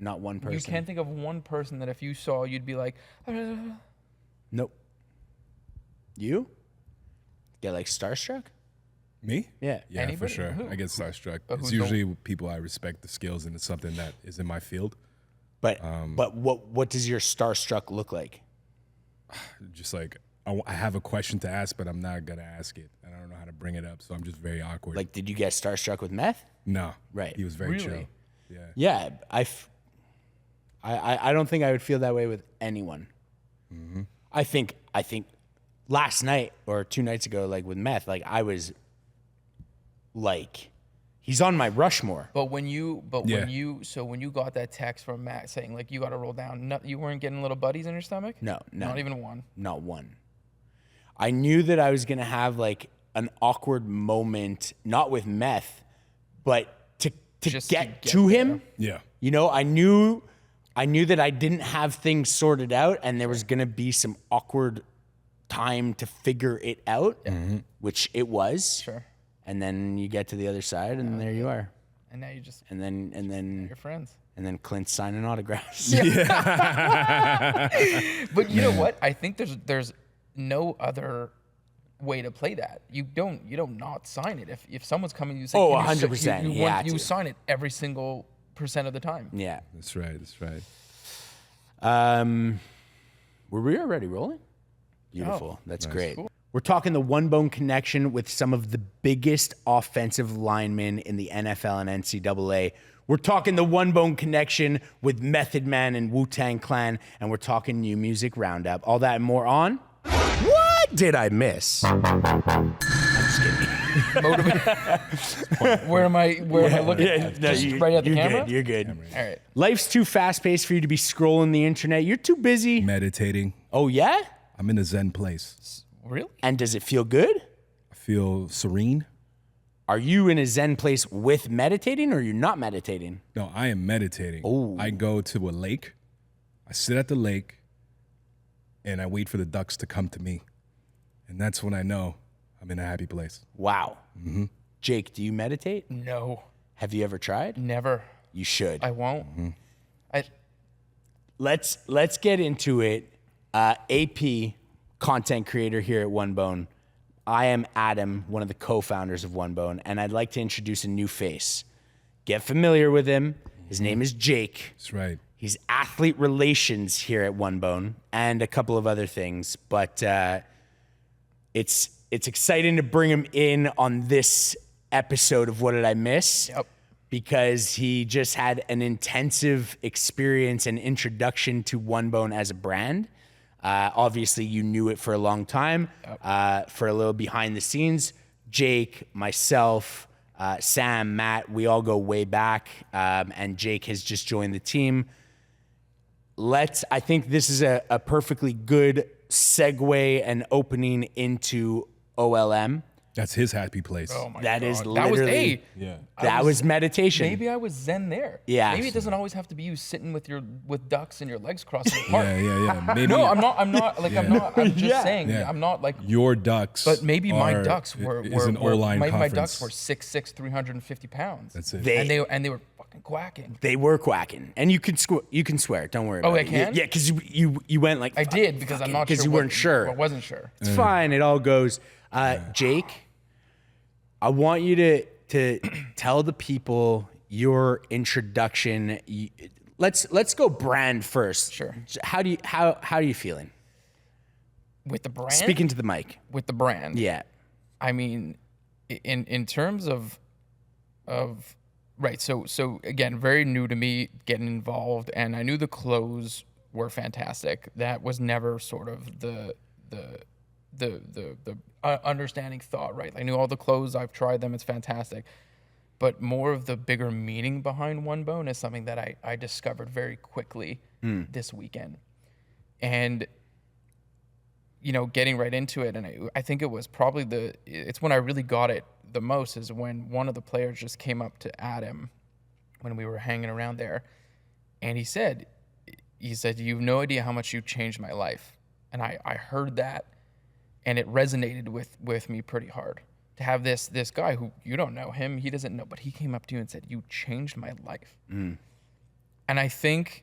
Not one person. You can't think of one person that if you saw, you'd be like, Nope. You? Get like starstruck? Me? Yeah. Yeah, Anybody? for sure. Who? I get starstruck. But It's who usually people I respect the skills, and it's something that is in my field. But what does your starstruck look like? Just like I have a question to ask, but I'm not gonna ask it, and I don't know how to bring it up, so I'm just very awkward. Like, did you get starstruck with meth? no, Right. He was very Really? chill. Yeah. Yeah, I don't think I would feel that way with anyone. Mm-hmm. I think last night or 2 nights ago, like with meth, like I was like, he's on my Rushmore. but when you Yeah. when you got that text from Matt saying like you got to roll down, you weren't getting little buddies in your stomach? No, Not even one. not one. I knew that I was gonna have like an awkward moment, not with meth, but to Just to get get to there. him. Yeah. You know, I knew that I didn't have things sorted out, and there was gonna be some awkward time to figure it out, which it was. Sure. And then you get to the other side, and there you are. And now you just And then your friends. Clint's signing autographs. But you know what? I think there's no other way to play that. You don't not sign it. If someone's coming to you saying, Oh, "Can you 100%, you, you have you to. sign it every single % of the time. Yeah. That's right. That's right. Were we already rolling? Beautiful. That's nice. great. We're talking the one bone connection with some of the biggest offensive linemen in the NFL and NCAA. We're talking the one bone connection with Method Man and Wu-Tang Clan, and we're talking new music roundup. All that and more on What Did I Miss? I'm just kidding. Where am I looking at? No, Just right at the you're camera? Good, you're good. All right. Life's too fast-paced for you to be scrolling the internet. You're too busy. Meditating. Oh, yeah? I'm in a Zen place. Really? And does it feel good? I feel serene. Are you in a Zen place with meditating, or you're not meditating? No, I am meditating. Oh. I go to a lake. I sit at the lake, and I wait for the ducks to come to me. And that's when I know I'm in a happy place. Wow. Jake, do you meditate? No. Have you ever tried? Never. You should. I won't. Let's get into it. AP, content creator here at One Bone. I am Adam, one of the co-founders of One Bone, and I'd like to introduce a new face. Get familiar with him. His name is Jake. That's right. He's athlete relations here at One Bone and a couple of other things, but it's exciting to bring him in on this episode of What Did I Miss? Yep. Because he just had an intensive experience and introduction to One Bone as a brand. Obviously, you knew it for a long time. For a little behind the scenes, Jake, myself, Sam, Matt, we all go way back, and Jake has just joined the team. I think this is a perfectly good segue and opening into OLM. That's his happy place. Oh my That God. is That was literally, Yeah. that was meditation. Maybe I was Zen there. Yeah. Maybe it doesn't always have to be you sitting with ducks and your legs crossed apart. Yeah. Maybe No, I'm not. I'm just Yeah. saying. Yeah. I'm not like. your ducks. But maybe my are- ducks were is an O-line my conference. ducks were 6'6", 350 pounds. That's it. and they were fucking quacking. They were quacking, and you can swear. Don't worry. Oh, about I it. can? Yeah, because you went like I did because I'm not sure. because you weren't sure. I wasn't sure. It's fine. It all goes. Jake, I want you to tell the people your introduction. Let's go brand first. Sure. How are you feeling? With the brand. Speaking to the mic. with the brand. Yeah. I mean, in terms of right. So again, very new to me getting involved, and I knew the clothes were fantastic. That was never sort of the understanding thought, right? I knew all the clothes. I've tried them. It's fantastic. But more of the bigger meaning behind One Bone is something that I discovered very quickly this weekend. And, you know, getting right into it, and I think it was probably it's when I really got it the most is when one of the players just came up to Adam when we were hanging around there. And he said, you have no idea how much you changed my life. And I heard that, and it resonated with me pretty hard. To have this guy who you don't know him, he doesn't know, but he came up to you and said, "You changed my life." And I think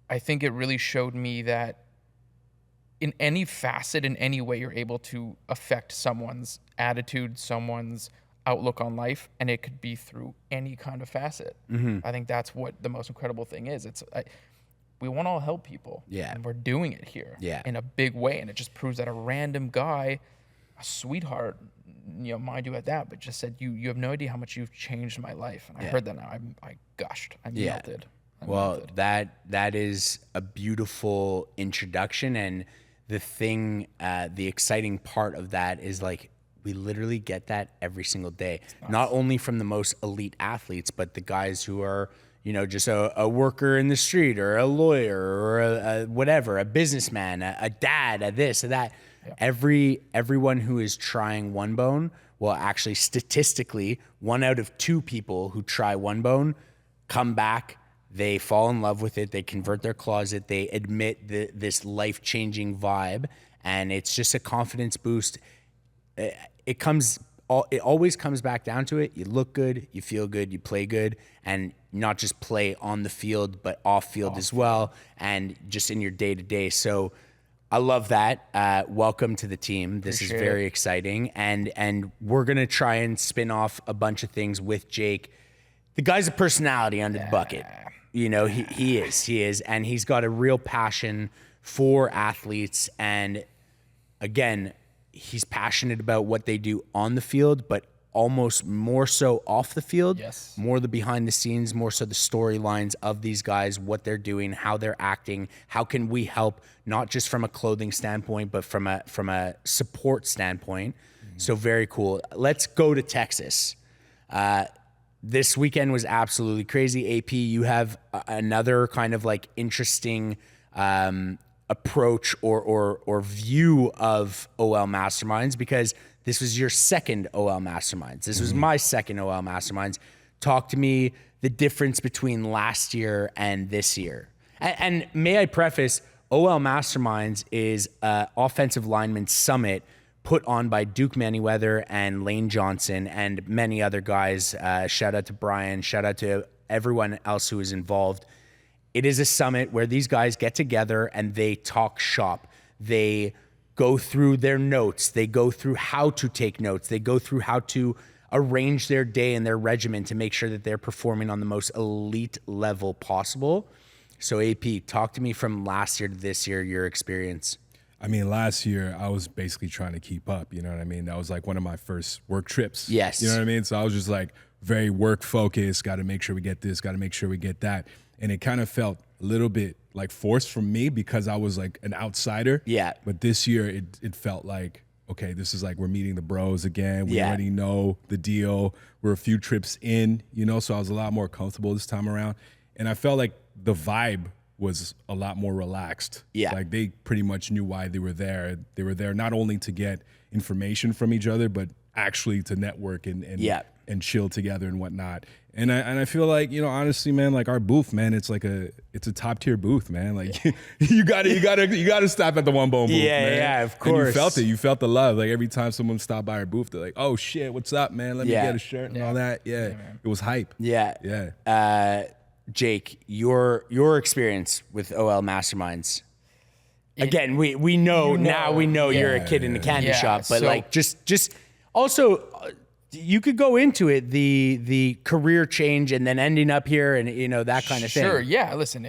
it really showed me that in any facet, in any way, you're able to affect someone's attitude, someone's outlook on life, and it could be through any kind of facet. I think that's what the most incredible thing is. We want to all help people. Yeah. And we're doing it here Yeah. in a big way. And it just proves that a random guy, a sweetheart, mind you at that, but just said, you have no idea how much you've changed my life. And I heard that now. I gushed. I melted. That is a beautiful introduction. And the thing, the exciting part of that is like, we literally get that every single day, not only from the most elite athletes, but the guys who are, just a worker in the street or a lawyer or a whatever, a businessman, a dad, a this, a that. Yeah. Everyone who is trying One Bone, well, actually statistically, 1 out of 2 people who try One Bone come back, they fall in love with it, they convert their closet, they admit this life-changing vibe, and it's just a confidence boost. It always comes back down to it. You look good, you feel good, you play good, and not just play on the field, but off field as well, and just in your day-to-day. So I love that. Welcome to the team. This is very exciting. And we're going to try and spin off a bunch of things with Jake. The guy's a personality under the bucket. He is. And he's got a real passion for athletes. And again, he's passionate about what they do on the field, but almost more so off the field. Yes. More the behind the scenes, more so the storylines of these guys, what they're doing, how they're acting, how can we help, not just from a clothing standpoint, but from a support standpoint. So very cool. Let's go to Texas. This weekend was absolutely crazy. AP, you have another kind of like interesting approach or view of OL Masterminds, because this was your second OL Masterminds. This was my second OL Masterminds. Talk to me the difference between last year and this year. And may I preface, OL Masterminds is an offensive lineman summit put on by Duke Manyweather and Lane Johnson and many other guys. Shout out to Brian. Shout out to everyone else who is involved. It is a summit where these guys get together and they talk shop. They go through their notes. They go through how to take notes. They go through how to arrange their day and their regimen to make sure that they're performing on the most elite level possible. So AP, talk to me from last year to this year, your experience. I mean, last year I was basically trying to keep up, you know what I mean? That was like one of my first work trips. Yes. You know what I mean? So I was just like very work focused, got to make sure we get this, got to make sure we get that. And it kind of felt a little bit like forced from me because I was like an outsider. Yeah. But this year it felt like, okay, this is like we're meeting the bros again. We already know the deal. We're a few trips in, so I was a lot more comfortable this time around. And I felt like the vibe was a lot more relaxed. Yeah. Like they pretty much knew why they were there. They were there not only to get information from each other, but actually to network and chill together and whatnot. And I feel like, honestly, man, like our booth, man, it's a top tier booth, man. Like you gotta stop at the One Bone booth, man. Yeah, of course. And you felt the love. Like every time someone stopped by our booth, they're like, oh shit, what's up, man? Let me get a shirt and all that. Yeah. It was hype. Yeah. Yeah. Jake, your experience with OL Masterminds. Again, we know now. We know you're a kid in the candy shop, but like just also, you could go into it the career change and then ending up here and that kind of thing. Sure, yeah. Listen,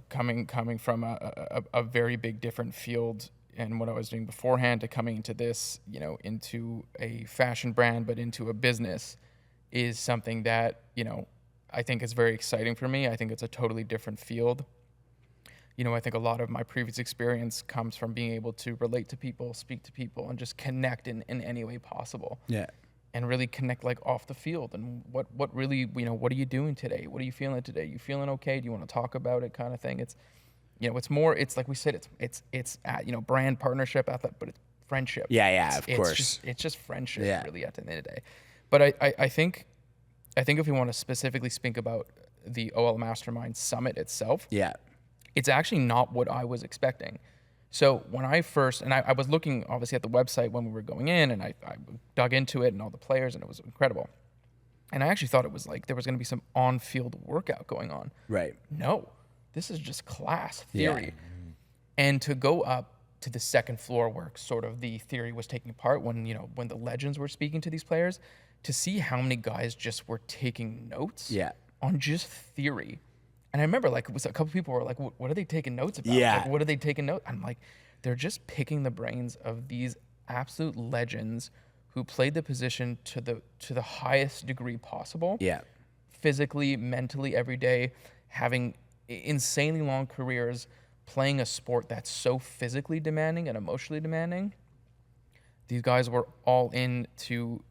coming from a very big different field and what I was doing beforehand to coming into this, into a fashion brand but into a business is something that I think is very exciting for me. I think it's a totally different field. I think a lot of my previous experience comes from being able to relate to people, speak to people, and just connect in any way possible. Yeah. And really connect like off the field. And what really, what are you doing today? What are you feeling today? You feeling okay? Do you want to talk about it kind of thing? It's, it's more, it's like we said, it's brand partnership, but it's friendship. Yeah, of course. It's just friendship really at the end of the day. But I think if we want to specifically speak about the OL Mastermind Summit itself, it's actually not what I was expecting. So when I first, and I was looking obviously at the website when we were going in, and I dug into it and all the players, and it was incredible. And I actually thought it was like there was going to be some on-field workout going on. Right. No, this is just class theory. And to go up to the second floor where sort of the theory was taking part when, when the legends were speaking to these players, to see how many guys just were taking notes on just theory. And I remember like it was a couple people were like, what are they taking notes about? Yeah. Like, what are they taking notes? I'm like, they're just picking the brains of these absolute legends who played the position to the highest degree possible. Yeah. Physically, mentally, every day, having insanely long careers, playing a sport that's so physically demanding and emotionally demanding. These guys were all in to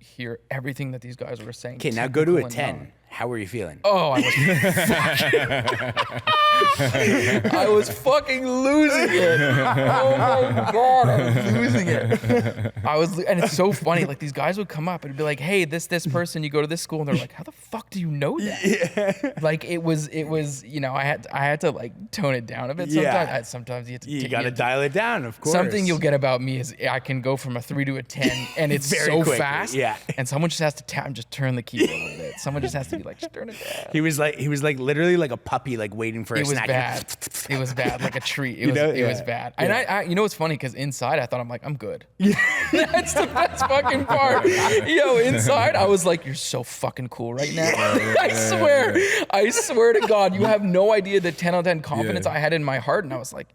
hear everything that these guys were saying. Okay, now go to a 10. How were you feeling? Oh, I was fucking losing it. Oh my God, I was losing it. And it's so funny. Like these guys would come up and be like, "Hey, this person, you go to this school," and they're like, "How the fuck do you know that?" Yeah. Like it was. I had to like tone it down a bit. Sometimes, sometimes you got to dial it down. Of course. Something you'll get about me is I can go from a 3 to a 10, and it's Very so quickly, fast. yeah. And someone just has to tap and just turn the key a little bit. Someone just has to be like, just turn it down. He was like literally like a puppy, like waiting for a snack. It was bad, like a treat. It was bad. And I what's funny? Because inside I thought I'm good. That's the best fucking part. Inside I was like, you're so fucking cool right now. I swear to God, you have no idea the 10 out of 10 confidence I had in my heart, and I was like,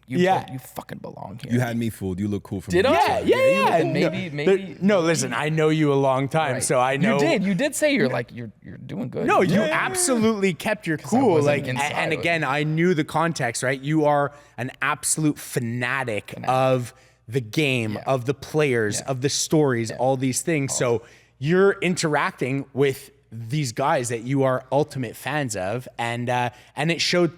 you fucking belong here. You had me fooled. You look cool from Did I? Yeah. Maybe. No, listen, I know you a long time, Right. so I know. You did say you're doing good. No, you absolutely kept your cool. wasn't Like, inside and of it. again, I knew the context, right? You are an absolute fanatic of the game, of the players, of the stories, all these things. So you're interacting with these guys that you are ultimate fans of, and it showed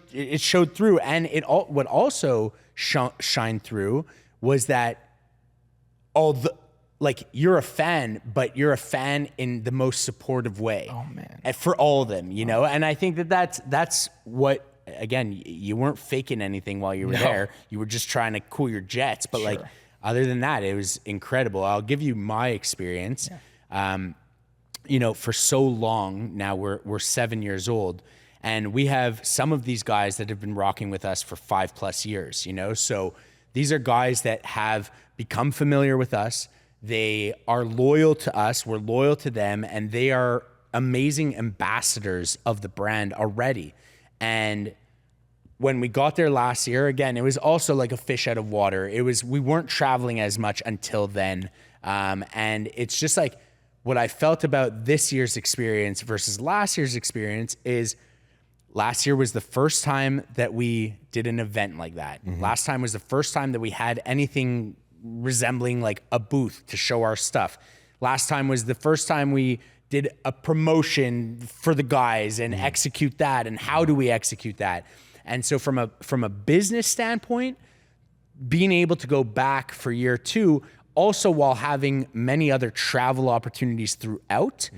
through. And what also shined through was that you're a fan, but you're a fan in the most supportive way. Oh man, and for all of them, And I think that's what. Again, you weren't faking anything while you were there. You were just trying to cool your jets. But like, other than that, it was incredible. I'll give you my experience. For so long now, we're 7 years old, and we have some of these guys that have been rocking with us for 5+ years, So these are guys that have become familiar with us. They are loyal to us. We're loyal to them, and they are amazing ambassadors of the brand already. And when we got there last year, again, it was also like a fish out of water. We weren't traveling as much until then. And it's just like, what I felt about this year's experience versus last year's experience is last year was the first time that we did an event like that. Mm-hmm. Last time was the first time that we had anything resembling like a booth to show our stuff. Last time was the first time we did a promotion for the guys and execute that. And how do we execute that? And so from a business standpoint, being able to go back for year 2, also while having many other travel opportunities throughout,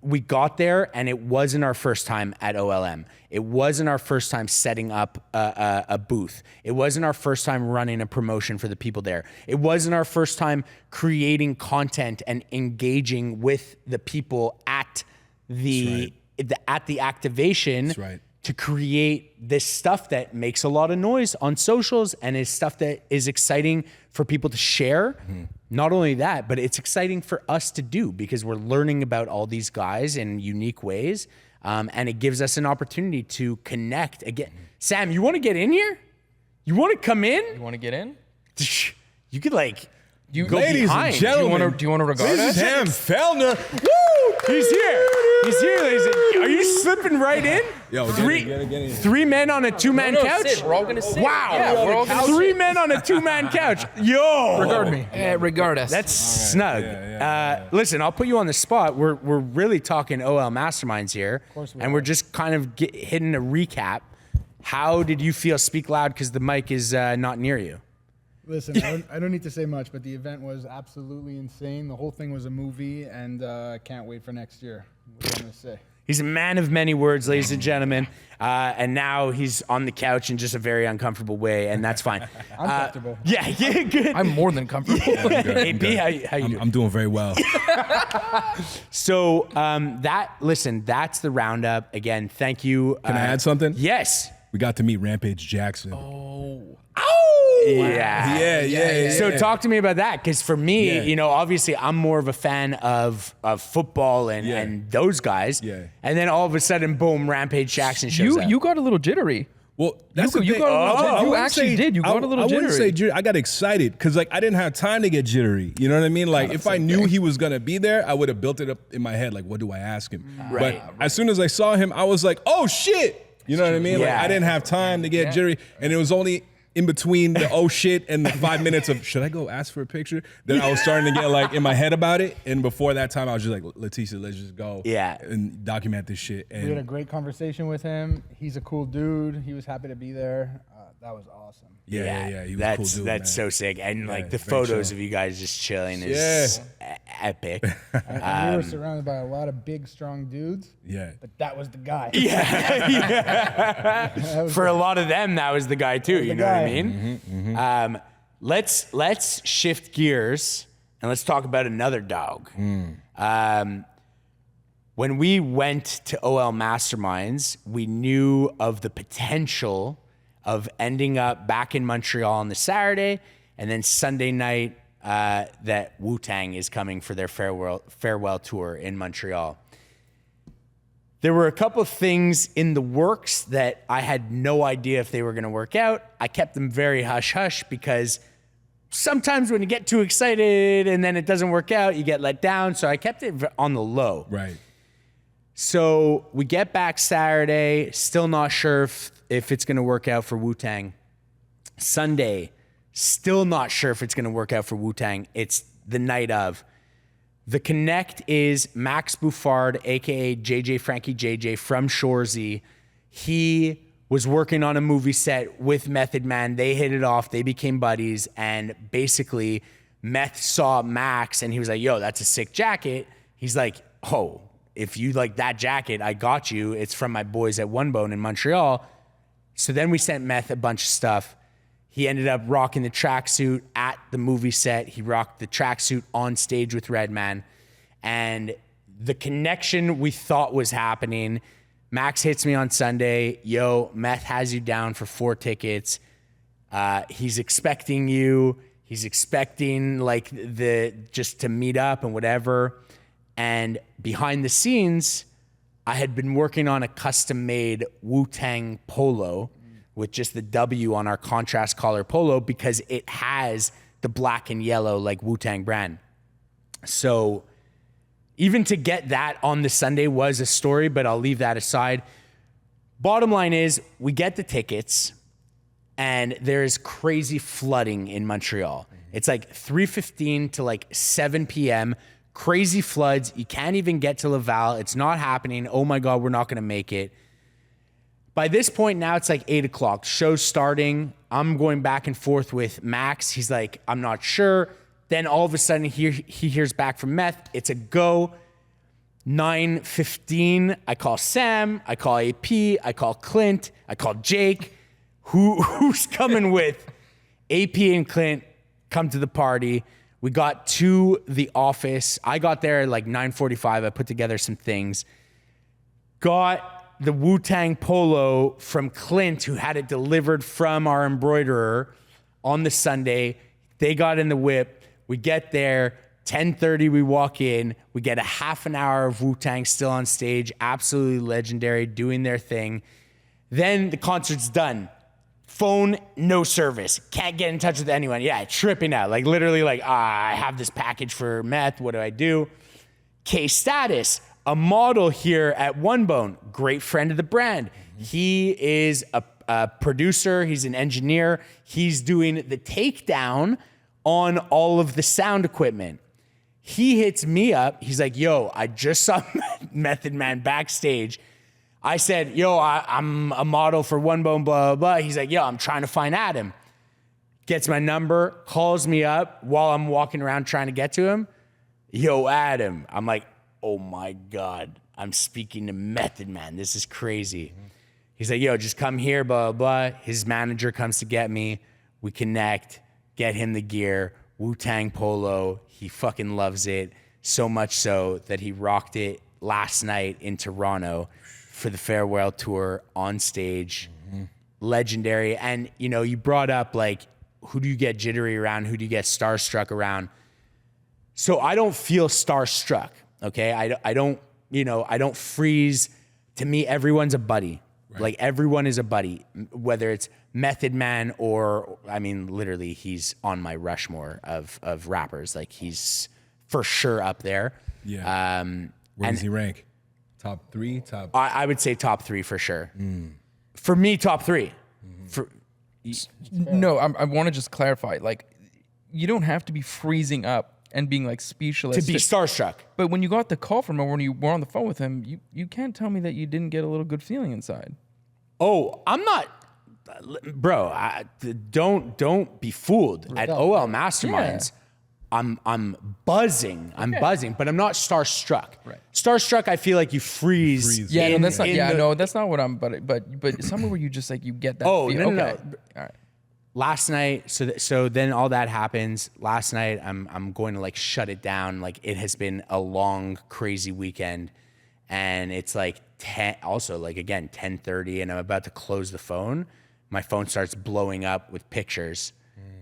we got there and it wasn't our first time at OLM. It wasn't our first time setting up a booth. It wasn't our first time running a promotion for the people there. It wasn't our first time creating content and engaging with the people at the activation. That's right. To create this stuff that makes a lot of noise on socials and is stuff that is exciting for people to share. Mm-hmm. Not only that, but it's exciting for us to do because we're learning about all these guys in unique ways. And it gives us an opportunity to connect again. Sam, you want to get in here? You want to come in? You want to get in? You could go ladies behind. and gentlemen, do you want to regard us? Sam Fellner. Woo! He's here. He's here, ladies. Are you slipping right in? Yo, three get in. 3 men on a 2-man couch? Sit. We're all going to sit. Wow. Yeah, we're all going to 3 men on a 2-man couch. Yo. Regard me. Regard us. That's snug. Listen, I'll put you on the spot. We're really talking OL Masterminds here. Of course and we're just kind of hitting a recap. How did you feel? Speak loud because the mic is not near you. Listen, I don't need to say much, but the event was absolutely insane. The whole thing was a movie, and I can't wait for next year. What am I going to say? He's a man of many words, ladies and gentlemen. And now he's on the couch in just a very uncomfortable way, and that's fine. I'm comfortable. Yeah, good. I'm more than comfortable. AP, how you doing? I'm doing very well. So that's the roundup. Again, thank you. Can I add something? Yes. We got to meet Rampage Jackson. Yeah. So talk to me about that, because for me, obviously I'm more of a fan of football and those guys. Yeah. And then all of a sudden, boom, Rampage Jackson shows up. You got a little jittery. Well, that's the You thing. got a little jittery. You wouldn't actually did. You got a little I wouldn't jittery. say jittery. I got excited because I didn't have time to get jittery. You know what I mean? Like if I knew he was gonna be there, I would have built it up in my head. Like, what do I ask him? Right. But as soon as I saw him, I was like, oh shit. You know what I mean? Like Yeah. I didn't have time to get jittery, and it was only in between the oh shit and the 5 minutes of should I go ask for a picture, then I was starting to get like in my head about it. And before that time, I was just like, Leticia, let's just go and document this shit. And We had a great conversation with him. He's a cool dude. He was happy to be there. That was awesome. yeah, he was that's a cool dude, that's man. so sick, and like the very photos chill. of you guys just chilling is epic. And we were surrounded by a lot of big, strong dudes, Yeah. but that was the guy. For a lot of them, that was the guy too. You the know what I guy. mean? Let's shift gears and let's talk about another dog. When we went to OL Masterminds, we knew of the potential of ending up back in Montreal on the Saturday, and then Sunday night that Wu-Tang is coming for their farewell tour in Montreal. There were a couple of things in the works that I had no idea if they were going to work out. I kept them very hush-hush because sometimes when you get too excited and then it doesn't work out, you get let down. So I kept it on the low. Right. So we get back Saturday, still not sure if it's going to work out for Wu-Tang. Sunday, still not sure if it's going to work out for Wu-Tang. It's the night of. The connect is Max Bouffard, a.k.a. JJ Frankie JJ from Shoresy. He was working on a movie set with Method Man. They hit it off. They became buddies. And basically, Meth saw Max, and he was like, yo, that's a sick jacket. He's like, oh, if you like that jacket, I got you. It's from my boys at One Bone in Montreal. So then we sent Meth a bunch of stuff. He ended up rocking the tracksuit at the movie set. He rocked the tracksuit on stage with Redman. And the connection we thought was happening, Max hits me on Sunday. Yo, Meth has you down for 4 tickets. He's expecting you. He's expecting like just to meet up and whatever. And behind the scenes, I had been working on a custom-made Wu-Tang polo with just the W on our contrast collar polo because it has the black and yellow like Wu-Tang brand. So even to get that on the Sunday was a story, but I'll leave that aside. Bottom line is we get the tickets and there's crazy flooding in Montreal. It's like 3:15 to like 7 p.m., crazy floods. You can't even get to Laval. It's not happening. Oh my God, we're not going to make it. By this point now, it's like 8 o'clock. Show's starting. I'm going back and forth with Max. He's like, I'm not sure. Then all of a sudden, he hears back from Meth. It's a go. 9:15, I call Sam. I call AP. I call Clint. I call Jake. Who's coming with? AP and Clint come to the party. We got to the office. I got there at like 9:45. I put together some things. Got the Wu-Tang polo from Clint, who had it delivered from our embroiderer on the Sunday. They got in the whip. We get there, 10:30, we walk in. We get a half an hour of Wu-Tang still on stage, absolutely legendary, doing their thing. Then the concert's done. Phone, no service. Can't get in touch with anyone. Yeah, tripping out. Like literally like, I have this package for Meth. What do I do? Case status. A model here at One Bone, great friend of the brand. He is a producer. He's an engineer. He's doing the takedown on all of the sound equipment. He hits me up. He's like, yo, I just saw Method Man backstage. I said, yo, I'm a model for One Bone, blah, blah, blah. He's like, yo, I'm trying to find Adam. Gets my number, calls me up while I'm walking around trying to get to him. Yo, Adam. I'm like, oh my God. I'm speaking to Method Man. This is crazy. He's like, yo, just come here, blah, blah, blah. His manager comes to get me. We connect, get him the gear, Wu-Tang polo. He fucking loves it. So much so that he rocked it last night in Toronto for the farewell tour on stage. Legendary. And, you know, you brought up, like, who do you get jittery around? Who do you get starstruck around? So I don't feel starstruck, okay? I don't freeze. To me, everyone's a buddy. Right. Like, everyone is a buddy, whether it's Method Man or, I mean, literally, he's on my Rushmore of rappers. Like, he's for sure up there. Yeah. Where does he rank? Top 3? I would say top 3 for sure. For me, top 3. No, I want to just clarify. Like, you don't have to be freezing up and being like speechless to be starstruck. But when you got the call from him, when you were on the phone with him, you can't tell me that you didn't get a little good feeling inside. Oh, I'm not, bro. Don't be fooled. At OL Masterminds, I'm buzzing. I'm buzzing, but I'm not starstruck. Right. Starstruck, I feel like you freeze. Yeah, no, that's not. Yeah, no, that's not what I'm. But somewhere where you just like you get that. Oh, feel. no. All right. Last night, so then all that happens. Last night, I'm going to like shut it down. Like, it has been a long, crazy weekend, and it's like 10. Also, like, again, 10:30, and I'm about to close the phone. My phone starts blowing up with pictures,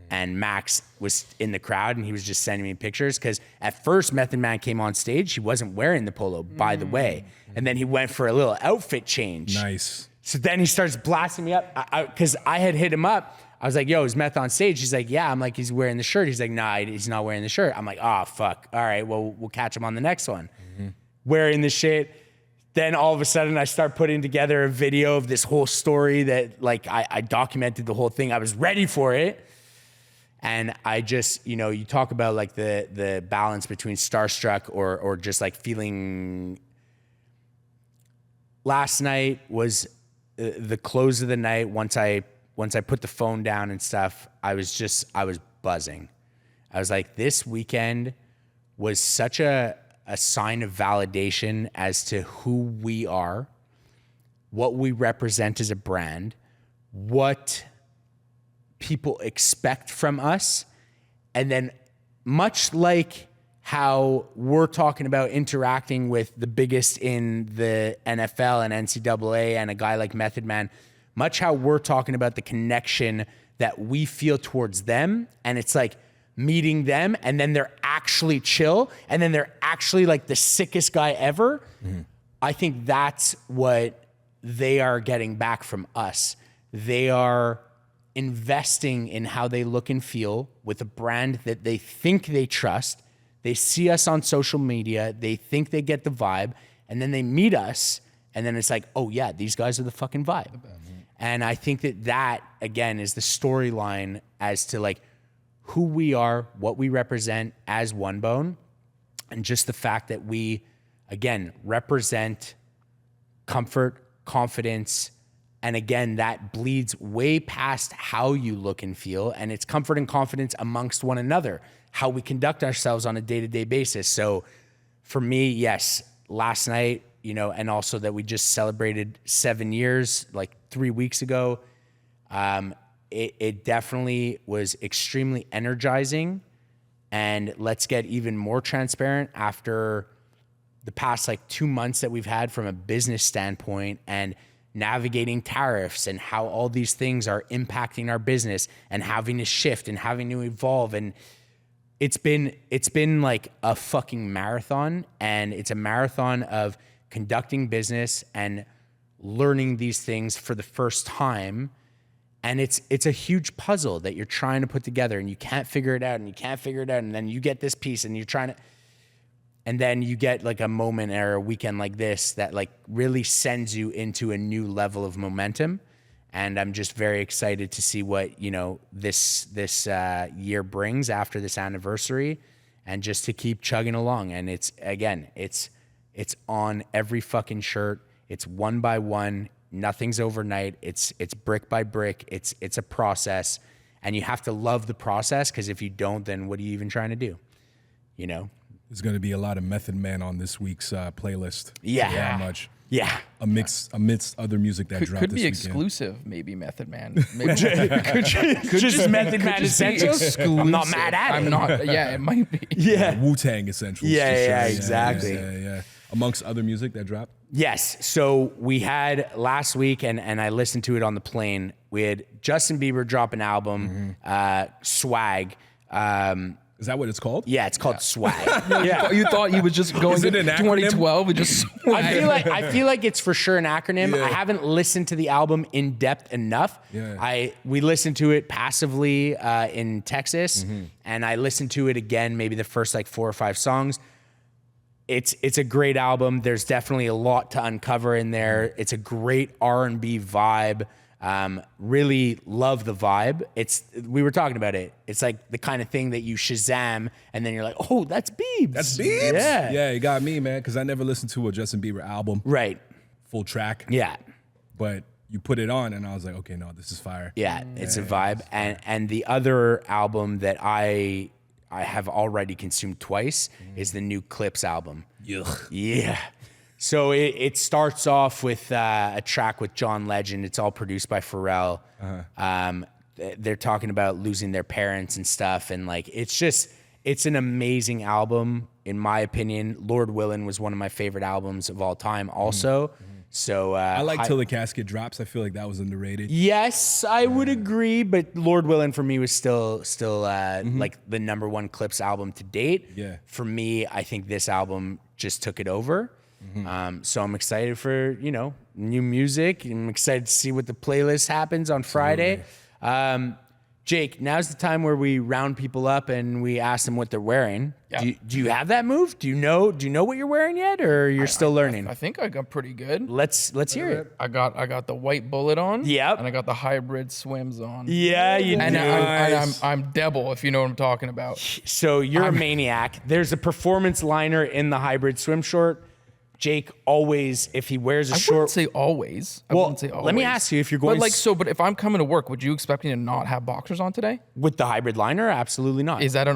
and Max was in the crowd, and he was just sending me pictures because at first Method Man came on stage. He wasn't wearing the polo, by the way, and then he went for a little outfit change. Nice. So then he starts blasting me up because I had hit him up. I was like, yo, is Meth on stage? He's like, yeah. I'm like, he's wearing the shirt. He's like, nah, he's not wearing the shirt. I'm like, oh, fuck. All right, well, we'll catch him on the next one. Wearing the shit. Then all of a sudden I start putting together a video of this whole story that, like, I documented the whole thing. I was ready for it. And I just, you know, you talk about like the balance between starstruck or just like feeling. Last night was the close of the night. Once I put the phone down and stuff, I was buzzing. I was like, this weekend was such a sign of validation as to who we are, what we represent as a brand, what people expect from us. And then much like how we're talking about interacting with the biggest in the NFL and NCAA and a guy like Method Man, much how we're talking about the connection that we feel towards them. And it's like meeting them and then they're actually chill and then they're actually like the sickest guy ever. I think that's what they are getting back from us. They are investing in how they look and feel with a brand that they think they trust. They see us on social media. They think they get the vibe. And then they meet us. And then it's like, oh yeah, these guys are the fucking vibe. And I think that again, is the storyline as to like who we are, what we represent as One Bone, and just the fact that we, again, represent comfort, confidence, and again, that bleeds way past how you look and feel, and it's comfort and confidence amongst one another, how we conduct ourselves on a day-to-day basis. So for me, yes, last night, you know, and also that we just celebrated 7 years, like 3 weeks ago. It definitely was extremely energizing. And let's get even more transparent after the past like 2 months that we've had from a business standpoint and navigating tariffs and how all these things are impacting our business and having to shift and having to evolve. And it's been like a fucking marathon, and it's a marathon of conducting business and learning these things for the first time. And it's a huge puzzle that you're trying to put together, and you can't figure it out, and you can't figure it out. And then you get this piece and you're trying to, and then you get like a moment or a weekend like this that like really sends you into a new level of momentum. And I'm just very excited to see what, you know, this year brings after this anniversary, and just to keep chugging along. And it's on every fucking shirt. It's one by one. Nothing's overnight. It's brick by brick. It's a process, and you have to love the process, because if you don't, then what are you even trying to do? You know? There's going to be a lot of Method Man on this week's playlist. Yeah. That much. Yeah. Amidst other music that dropped Could this be weekend. exclusive, maybe Method Man. Maybe could just Method Man Essentials. I'm not mad at it. I'm not. Yeah, it might be. Yeah. Wu-Tang Essentials. Yeah, for sure. yeah, exactly. Yeah. Amongst other music that dropped. Yes. So we had last week, and I listened to it on the plane. We had Justin Bieber drop an album, Swag. Is that what it's called? Yeah, it's called Swag. Yeah. You thought he was just going Is to it an acronym? 2012 and just I feel like it's for sure an acronym. Yeah. I haven't listened to the album in depth enough. Yeah. We listened to it passively in Texas, and I listened to it again, maybe the first like 4 or 5 songs. It's a great album. There's definitely a lot to uncover in there. It's a great R&B vibe. Really love the vibe. We were talking about it. It's like the kind of thing that you Shazam and then you're like, oh, that's Biebs. That's Biebs? Yeah. Yeah, you got me, man, because I never listened to a Justin Bieber album. Right. Full track. Yeah. But you put it on and I was like, okay, no, this is fire. Yeah, it's a vibe. And the other album that I have already consumed twice is the new Clips album. Yuck. Yeah. So it starts off with a track with John Legend. It's all produced by Pharrell. They're talking about losing their parents and stuff. And like, it's an amazing album, in my opinion. Lord Willin' was one of my favorite albums of all time also. So I like Till the Casket Drops. I feel like that was underrated. yes, I would agree. But Lord Willin' for me was still like the #1 Clips album to date. Yeah. For me, I think this album just took it over. So I'm excited for, new music. I'm excited to see what the playlist happens on Friday. Jake, now's the time where we round people up and we ask them what they're wearing. Yeah. Do you have that move? Do you know what you're wearing yet, or you're still learning? I think I got pretty good. Let's hear it. I got the white bullet on. Yep. And I got the hybrid swims on. Yeah, you And do. I'm Devil, if you know what I'm talking about. So you're a maniac. There's a performance liner in the hybrid swim short. Jake always, if he wears a I short, wouldn't say always. I well, wouldn't say always. let me ask you if you're going But if I'm coming to work, would you expect me to not have boxers on today? with the hybrid liner, absolutely not. Is that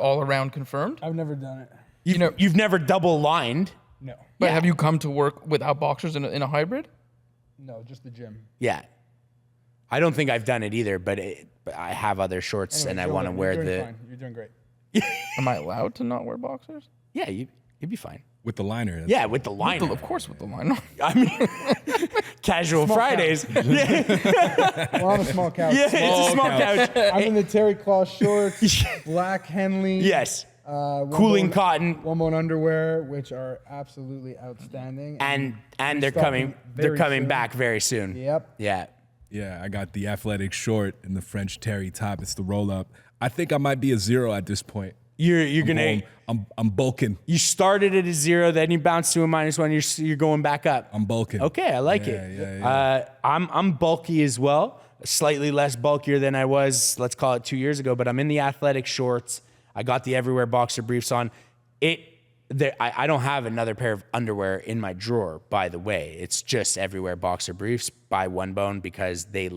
all around confirmed? I've never done it. You've never double lined. No. But Yeah. have you come to work without boxers in a hybrid? No, just the gym. Yeah. I don't think I've done it either, but I have other shorts and I Anyway, want to you're wear doing the. fine. You're doing great. Am I allowed to not wear boxers? Yeah, you'd be fine. With the liner. Yeah, with the liner. Of course, with the line. I mean, casual Fridays. Yeah, We're on a small couch. it's a small couch. I'm in the terry cloth shorts, black Henley. Yes. one Cooling bone- cotton. One bone underwear, which are absolutely outstanding. And they're Starting coming very soon. back very soon. Yep. Yeah. Yeah, I got the athletic short and the French terry top. It's the roll up. I think I might be a 0 at this point. You're gonna. I'm bulking. You started at a 0, then you bounce to a -1. You're going back up. I'm bulking. Okay, I like it. Yeah. I'm bulky as well, slightly less bulkier than I was, let's call it 2 years ago. But I'm in the athletic shorts. I got the Everywhere boxer briefs on. I don't have another pair of underwear in my drawer, by the way. It's just Everywhere boxer briefs by One Bone because they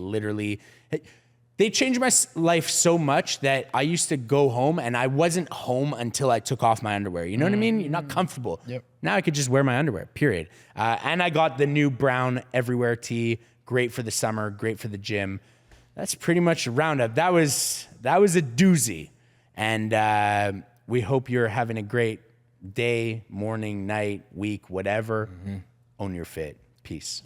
changed my life so much that I used to go home and I wasn't home until I took off my underwear. You know what I mean? You're not comfortable. Yep. Now I could just wear my underwear, period. And I got the new brown Everywhere tee. Great for the summer, great for the gym. That's pretty much a roundup. That was a doozy. And we hope you're having a great day, morning, night, week, whatever. Own your fit. Peace.